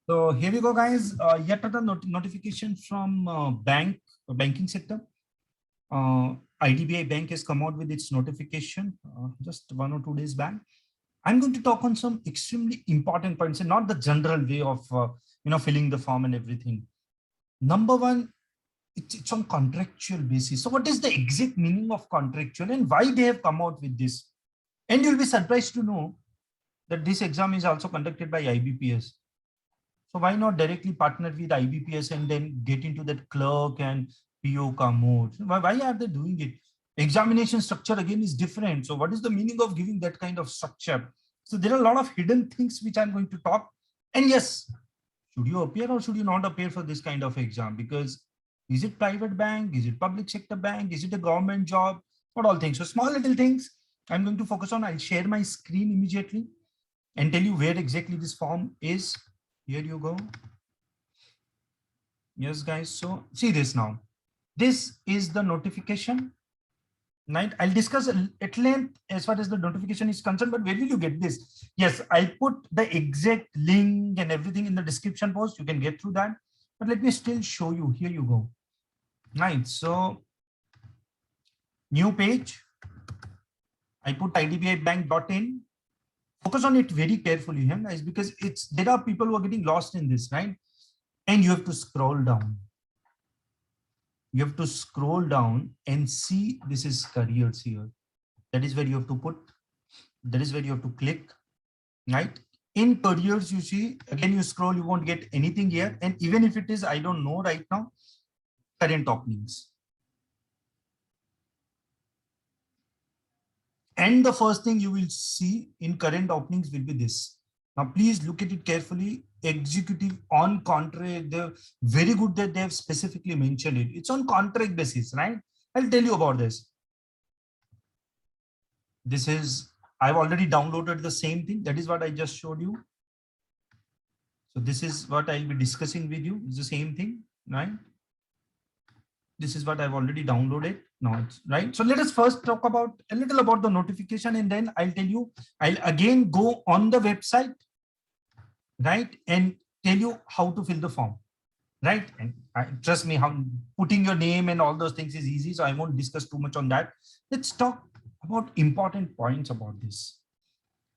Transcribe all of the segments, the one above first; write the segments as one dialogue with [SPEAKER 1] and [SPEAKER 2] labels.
[SPEAKER 1] So here we go, guys. Yet another notification from banking sector. IDBI Bank has come out with its notification just 1 or 2 days back. I'm going to talk on some extremely important points and not the general way of filling the form and everything. Number one, it's on contractual basis. So what is the exact meaning of contractual and why they have come out with this? And you'll be surprised to know that this exam is also conducted by IBPS. So why not directly partner with IBPS and then get into that clerk and PO mode? Why are they doing it? Examination structure again is different. So what is the meaning of giving that kind of structure? So there are a lot of hidden things which I'm going to talk. And yes, should you appear or should you not appear for this kind of exam? Because is it private bank? Is it public sector bank? Is it a government job? What all things? So small little things I'm going to focus on. I'll share my screen immediately and tell you where exactly this form is. Here you go. Yes, guys. So see this now. This is the notification. Right. I'll discuss at length as far as the notification is concerned, but where will you get this? Yes, I'll put the exact link and everything in the description post. You can get through that. But let me still show you. Here you go. Right. So new page. I put idbibank.in. Focus on it very carefully, guys, because there are people who are getting lost in this, right? And you have to scroll down. You have to scroll down and see this is careers here. That is where you have to put. That is where you have to click, right? In careers, you see, again, you scroll, you won't get anything here. And even if it is, I don't know right now, current openings. And the first thing you will see in current openings will be this. Now, please look at it carefully. Executive on contract, they're very good that they have specifically mentioned it. It's on contract basis, right? I'll tell you about this. This is, I've already downloaded the same thing. That is what I just showed you. So this is what I'll be discussing with you. It's the same thing, right? This is what I've already downloaded. Now it's right. So let us first talk about a little about the notification, and then I'll tell you, I'll again go on the website, right, and tell you how to fill the form, right? And trust me, how putting your name and all those things is easy, so I won't discuss too much on that. Let's talk about important points about this.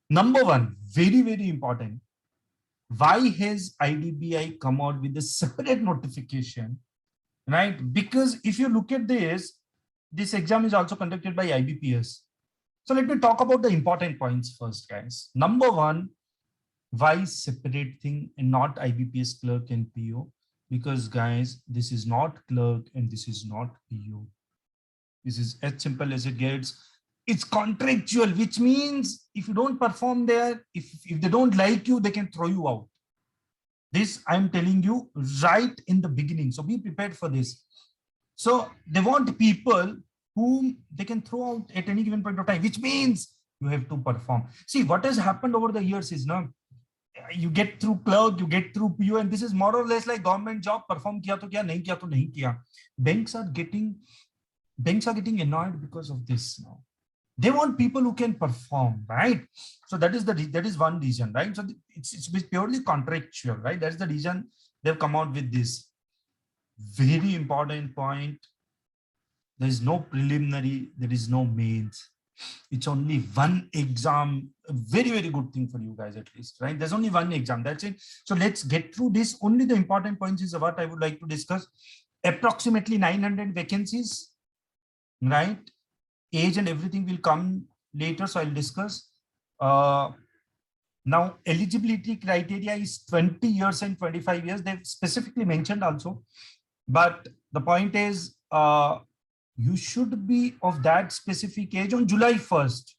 [SPEAKER 1] Number one, very, very important. Why has IDBI come out with a separate notification, right? Because if you look at this exam is also conducted by IBPS. So let me talk about the important points first, guys. Number one, why separate thing and not IBPS clerk and PO? Because guys, this is not clerk and this is not PO. This is as simple as it gets. It's contractual, which means if you don't perform there, if they don't like you, they can throw you out. This I'm telling you right in the beginning. So be prepared for this. So they want people whom they can throw out at any given point of time, which means you have to perform. See, what has happened over the years is now you get through clerk, you get through PO, and this is more or less like government job. Perform kiya to kiya, nahi kiya to nahi kiya. Banks are getting annoyed because of this now. They want people who can perform, right? So that is one reason, right? So it's purely contractual, right? That's the reason they've come out with this. Very important point. There is no preliminary, there is no mains. It's only one exam. A very, very good thing for you guys, at least, right? There's only one exam. That's it. So let's get through this. Only the important points is what I would like to discuss. Approximately 900 vacancies, right? Age and everything will come later, so I'll discuss. Now, eligibility criteria is 20 years and 25 years. They've specifically mentioned also. But the point is, you should be of that specific age on July 1st.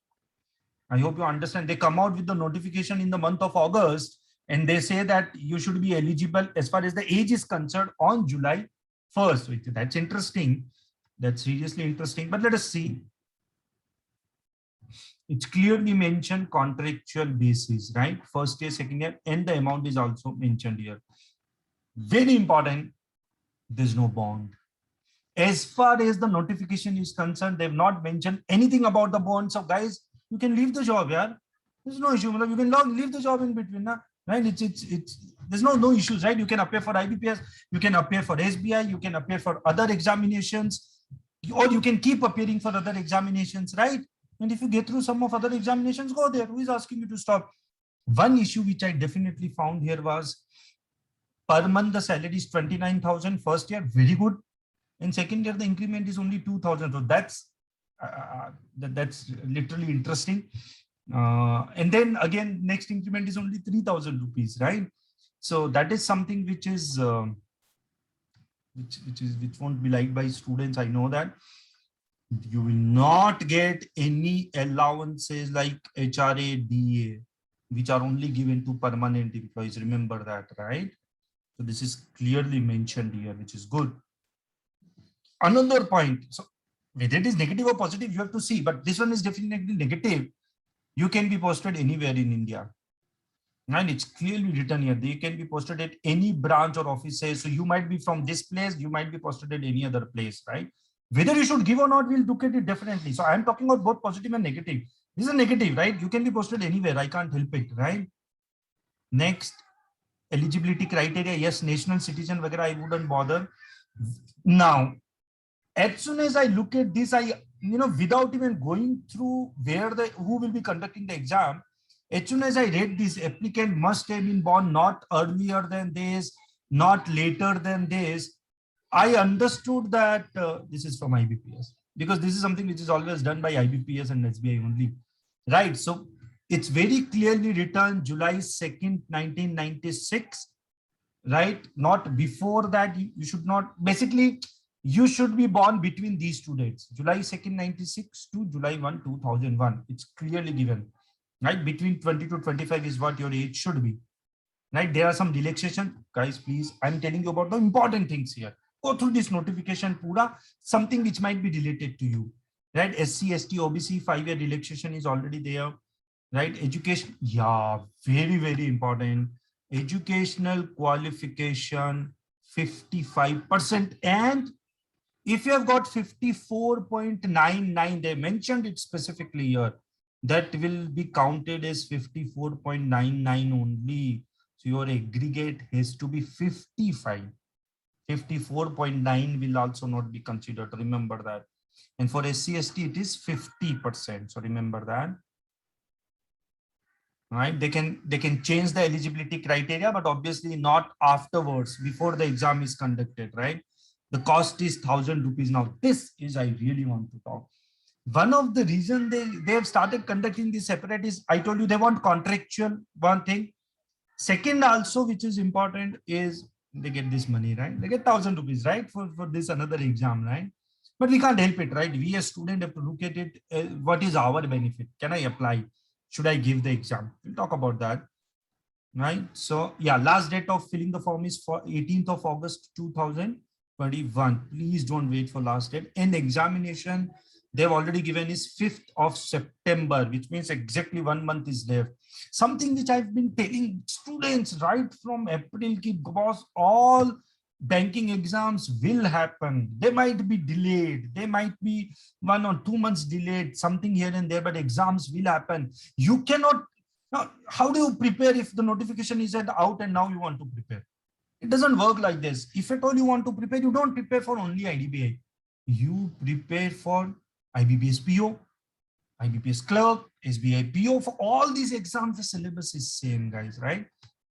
[SPEAKER 1] I hope you understand. They come out with the notification in the month of August, and they say that you should be eligible as far as the age is concerned on July 1st. That's interesting. That's seriously interesting. But let us see. It's clearly mentioned contractual basis, right? First year, second year, and the amount is also mentioned here. Very important. There's no bond. As far as the notification is concerned, they've not mentioned anything about the bond. So guys, you can leave the job, yeah. There's no issue. You can leave the job in between, right? There's no issues, right? You can appear for IBPS, you can appear for SBI, you can appear for other examinations, or you can keep appearing for other examinations, right? And if you get through some of other examinations, go there. Who is asking you to stop? One issue which I definitely found here was per month the salary is 29,000 first year, very good. And second year the increment is only 2,000. So that's literally interesting. And then again, next increment is only 3,000 rupees, right? So that is something which is which won't be liked by students. I know that. You will not get any allowances like HRA, DA, which are only given to permanent employees. Remember that, right? So this is clearly mentioned here, which is good. Another point. So whether it is negative or positive, you have to see, but this one is definitely negative. You can be posted anywhere in India. And it's clearly written here. They can be posted at any branch or offices. So you might be from this place, you might be posted at any other place, right? Whether you should give or not, we'll look at it differently. So I'm talking about both positive and negative. This is a negative, right? You can be posted anywhere. I can't help it, right? Next, eligibility criteria. Yes, national citizen, whether I wouldn't bother. Now, as soon as I look at this, without even going through who will be conducting the exam, as soon as I read this, applicant must have been born not earlier than this, not later than this, I understood that this is from IBPS, because this is something which is always done by IBPS and SBI only, right? So it's very clearly written July 2nd, 1996, right? Not before that. You should not, basically, you should be born between these two dates, July 2nd, 96 to July 1, 2001. It's clearly given, right? Between 20 to 25 is what your age should be, right? There are some relaxation, guys, please. I'm telling you about the important things here. Go through this notification, pura, something which might be related to you, right? SC, ST, OBC, 5-year relaxation is already there, right? Education, yeah, very, very important. Educational qualification, 55%. And if you have got 54.99, they mentioned it specifically here, that will be counted as 54.99 only. So your aggregate has to be 55. 54.9 will also not be considered. Remember that. And for SC/ST, it is 50%. So remember that. Right? They can change the eligibility criteria, but obviously not afterwards, before the exam is conducted, right? The cost is 1,000 rupees. Now, this is I really want to talk. One of the reasons they have started conducting this separate is, I told you, they want contractual, one thing. Second also, which is important, is they get this money, right? They get 1,000 rupees, right? For this another exam, right? But we can't help it, right? We as student have to look at it. What is our benefit? Can I apply? Should I give the exam? We'll talk about that, right? So yeah, last date of filling the form is for 18th of August 2021. Please don't wait for last date. And examination they've already given is 5th of September, which means exactly 1 month is left. Something which I've been telling students right from April, boss, all banking exams will happen. They might be delayed. They might be 1 or 2 months delayed, something here and there, but exams will happen. You cannot. Now, how do you prepare if the notification is out and now you want to prepare? It doesn't work like this. If at all you want to prepare, you don't prepare for only IDBI. You prepare for IBPS PO, IBPS clerk, SBI PO. For all these exams, the syllabus is same, guys, right?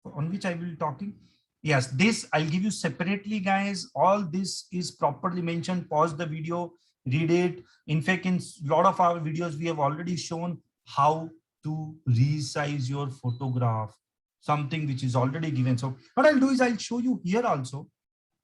[SPEAKER 1] On which I will be talking. Yes, this I'll give you separately, guys. All this is properly mentioned. Pause the video, read it. In fact, in a lot of our videos, we have already shown how to resize your photograph, something which is already given. So what I'll do is I'll show you here also.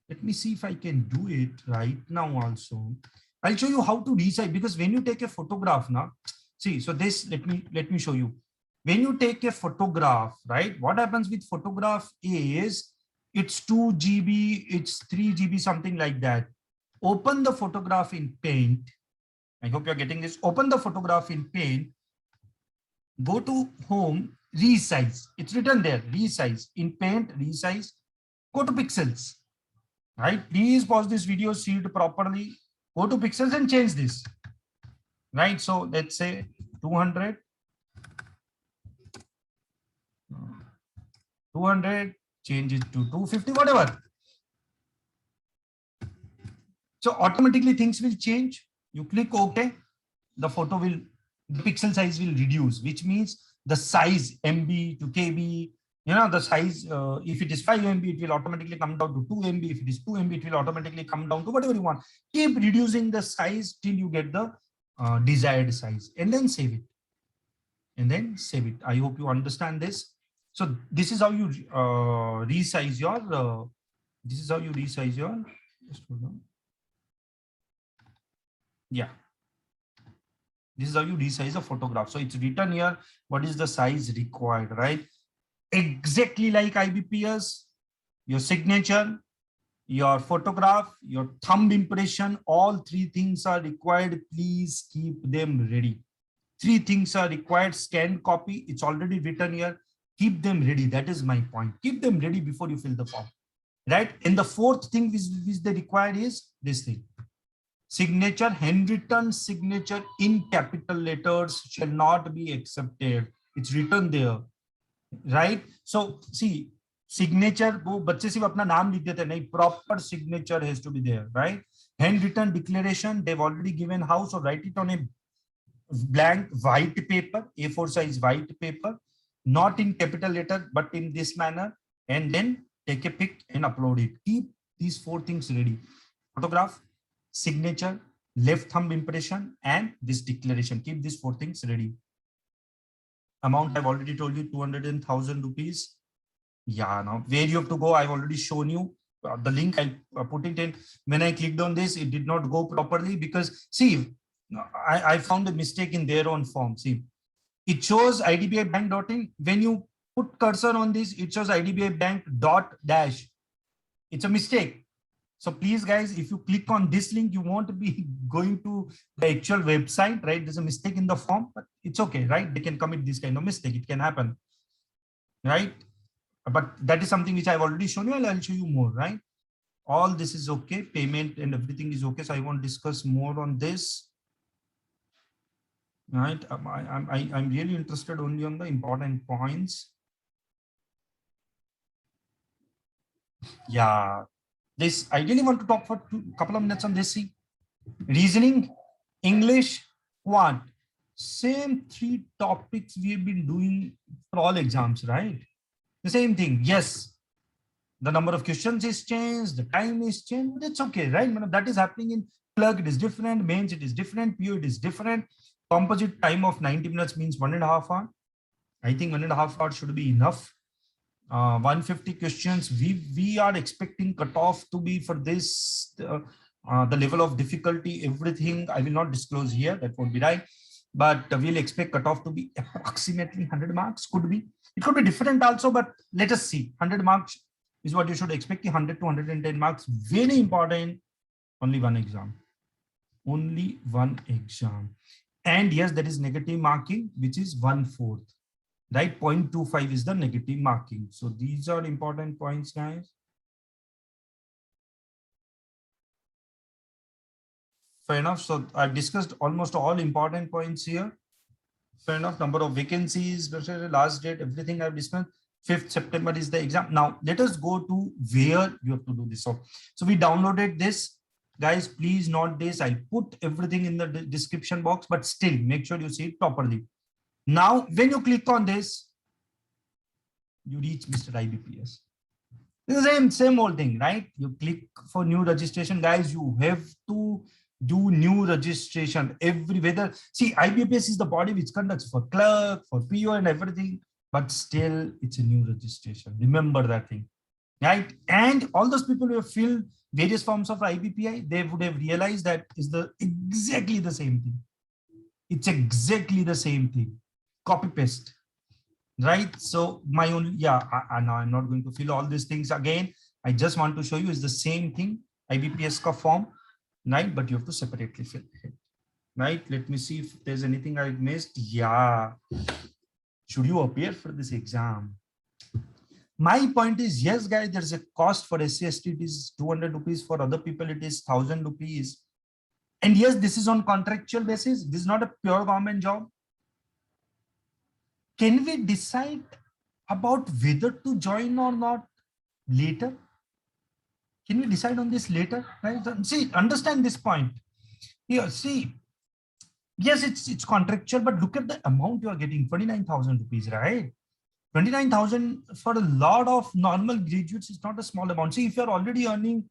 [SPEAKER 1] Let me see if I can do it right now also. I'll show you how to resize, because when you take a photograph now, see, so this, let me show you. When you take a photograph, right, what happens with photograph is it's 2 GB, it's 3 GB, something like that. Open the photograph in Paint. I hope you're getting this. Open the photograph in Paint. Go to Home, Resize. It's written there, Resize. In Paint, Resize. Go to Pixels. Right? Please pause this video, see it properly. Go to Pixels and change this. Right? So let's say 200. 200, change it to 250, whatever. So automatically things will change. You click OK, the photo will, the pixel size will reduce, which means the size MB to KB, you know, the size, if it is 5 MB, it will automatically come down to 2 MB. If it is 2 MB, it will automatically come down to whatever you want. Keep reducing the size till you get the desired size, and then save it. And then save it. I hope you understand this. So this is how you resize your, this is how you resize your, just hold on. Yeah. This is how you resize a photograph. So it's written here, what is the size required, right? Exactly like IBPS, your signature, your photograph, your thumb impression, all three things are required. Please keep them ready. Three things are required: scan, copy. It's already written here. Keep them ready. That is my point. Keep them ready before you fill the form, right? And the fourth thing which they require is this thing. Signature, handwritten signature in capital letters shall not be accepted. It's written there, right? So see, signature, वो बच्चे सिर्फ अपना नाम लिख देते नहीं, proper signature has to be there, right? Handwritten declaration, they've already given how, so write it on a blank white paper, A4 size white paper, not in capital letter, but in this manner, and then take a pic and upload it. Keep these four things ready: photograph, signature, left thumb impression, and this declaration. Keep these four things ready. Amount I've already told you, 200,000 rupees. Yeah, now where you have to go, I've already shown you. The link I'll put it in. When I clicked on this, it did not go properly because see, I found a mistake in their own form. See, it shows idbibank.in. When you put cursor on this, it shows idbibank.dash. It's a mistake. So please guys, if you click on this link, you won't be going to the actual website, right? There's a mistake in the form, but it's okay, right? They can commit this kind of mistake. It can happen, right? But that is something which I've already shown you, and I'll show you more, right? All this is okay. Payment and everything is okay. So I won't discuss more on this, right? I'm really interested only on the important points. Yeah. This, I really want to talk for a couple of minutes on this. See, reasoning, English, quant, same three topics we have been doing for all exams, right? The same thing. Yes, the number of questions is changed, the time is changed, but it's okay, right? That is happening in clerk, it is different, mains it is different, PO it is different. Composite time of 90 minutes means 1.5 hours. I think 1.5 hours should be enough. 150 questions. We are expecting cutoff to be for this, the level of difficulty, everything I will not disclose here, that won't be right, but we'll expect cutoff to be approximately 100 marks. Could be, it could be different also, but let us see. 100 marks is what you should expect. 100 to 110 marks, very important. Only one exam, only one exam. And yes, there is negative marking, which is 1/4. Right, 0.25 is the negative marking. So these are important points, guys. Fair enough. So I've discussed almost all important points here. Fair enough. Number of vacancies, last date, everything I've discussed. 5th September is the exam. Now let us go to where you have to do this. So we downloaded this. Guys, please note this. I'll put everything in the description box, but still make sure you see it properly. Now, when you click on this, you reach Mr. IBPS. The same old thing, right? You click for new registration, guys. You have to do new registration every whether. See, IBPS is the body which conducts for clerk, for PO, and everything, but still, it's a new registration. Remember that thing, right? And all those people who have filled various forms of IBPI, they would have realized that is exactly the same thing. It's exactly the same thing. Copy paste. Right, so my only, yeah, now I'm not going to fill all these things again. I just want to show you is the same thing, IBPS ka form, right? But you have to separately fill it, right? Let me see if there's anything I missed. Yeah, should you appear for this exam? My point is, yes, guys, there's a cost for SC/ST. It is 200 rupees. For other people, it is 1,000 rupees. And yes, this is on contractual basis. This is not a pure government job. Can we decide about whether to join or not later. Can we decide on this later? Right? See, understand this point. Here, see, yes, it's contractual, but look at the amount you are getting, 29,000 rupees, right? 29,000 for a lot of normal graduates is not a small amount. See, if you're already earning,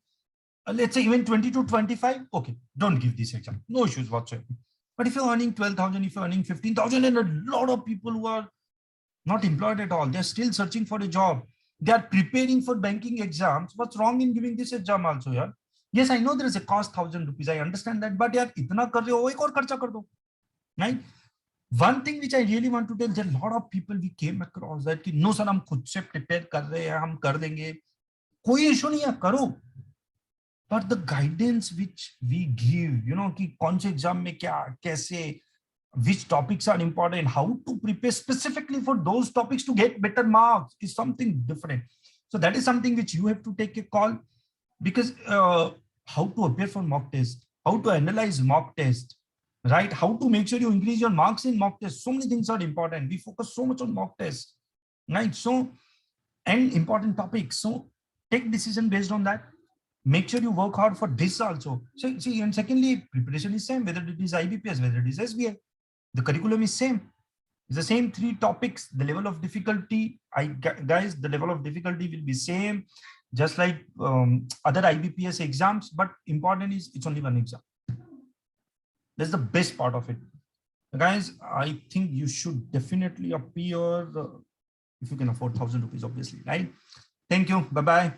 [SPEAKER 1] let's say even 20 to 25, okay, don't give this exam. No issues whatsoever. But if you're earning 12,000, if you're earning 15,000, and a lot of people who are not employed at all, they're still searching for a job. They are preparing for banking exams. What's wrong in giving this exam also, yeah? Yes, I know there is a cost 1,000 rupees. I understand that, but yaar, itna kar rahe ho, ek aur kharcha kar do, right? One thing which I really want to tell, there are a lot of people we came across that कि no sir हम खुद से prepare कर रहे हैं, हम कर देंगे, कोई issue नहीं है, करो. But the guidance which we give, you know, कि कौन से exam में क्या, कैसे, which topics are important, how to prepare specifically for those topics to get better marks is something different. So that is something which you have to take a call, because how to appear for mock test, how to analyze mock test, right? How to make sure you increase your marks in mock test. So many things are important. We focus so much on mock test, right? So, and important topics. So take decision based on that. Make sure you work hard for this also. So see, and secondly, preparation is same, whether it is IBPS, whether it is SBI. The curriculum is same. It's the same 3 topics. The level of difficulty, guys, the level of difficulty will be same, just like other IBPS exams. But important is it's only one exam. That's the best part of it. Guys, I think you should definitely appear if you can afford 1,000 rupees, obviously, right? Thank you. Bye-bye.